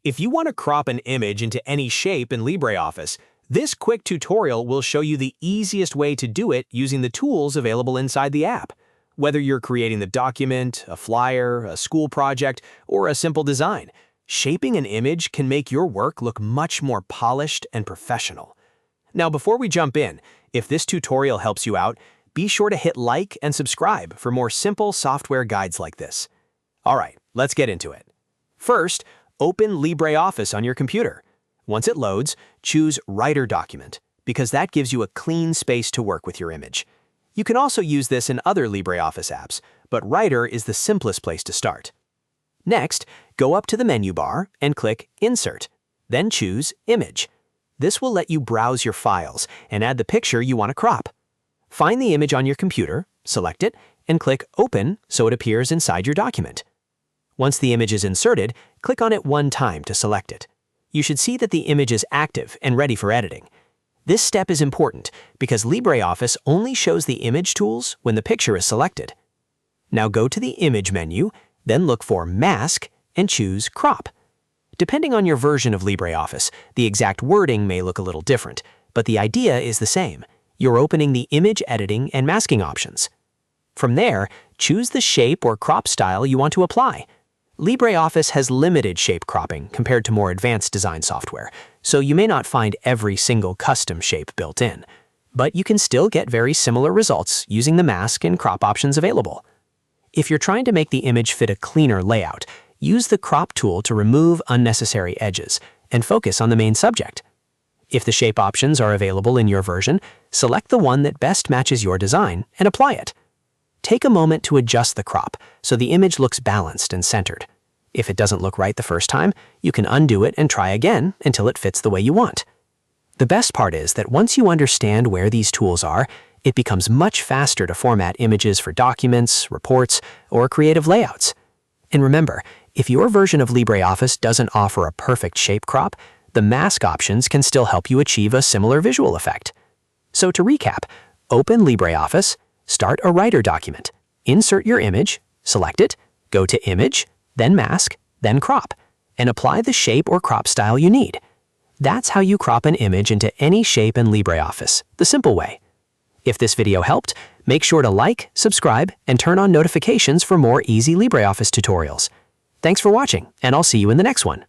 If you want to crop an image into any shape in LibreOffice, this quick tutorial will show you the easiest way to do it using the tools available inside the app. Whether you're creating the document, a flyer, a school project, or a simple design, shaping an image can make your work look much more polished and professional. Now, before we jump in, if this tutorial helps you out, be sure to hit like and subscribe for more simple software guides like this. All right, let's get into it. First, open LibreOffice on your computer. Once it loads, choose Writer Document, because that gives you a clean space to work with your image. You can also use this in other LibreOffice apps, but Writer is the simplest place to start. Next, go up to the menu bar and click Insert, then choose Image. This will let you browse your files and add the picture you want to crop. Find the image on your computer, select it, and click Open so it appears inside your document. Once the image is inserted, click on it one time to select it. You should see that the image is active and ready for editing. This step is important because LibreOffice only shows the image tools when the picture is selected. Now go to the Image menu, then look for Mask and choose Crop. Depending on your version of LibreOffice, the exact wording may look a little different, but the idea is the same. You're opening the image editing and masking options. From there, choose the shape or crop style you want to apply. LibreOffice has limited shape cropping compared to more advanced design software, so you may not find every single custom shape built in. But you can still get very similar results using the mask and crop options available. If you're trying to make the image fit a cleaner layout, use the crop tool to remove unnecessary edges and focus on the main subject. If the shape options are available in your version, select the one that best matches your design and apply it. Take a moment to adjust the crop so the image looks balanced and centered. If it doesn't look right the first time, you can undo it and try again until it fits the way you want. The best part is that once you understand where these tools are, it becomes much faster to format images for documents, reports, or creative layouts. And remember, if your version of LibreOffice doesn't offer a perfect shape crop, the mask options can still help you achieve a similar visual effect. So to recap, open LibreOffice, start a Writer document, insert your image, select it, go to Image, then Mask, then Crop, and apply the shape or crop style you need. That's how you crop an image into any shape in LibreOffice, the simple way. If this video helped, make sure to like, subscribe, and turn on notifications for more easy LibreOffice tutorials. Thanks for watching, and I'll see you in the next one.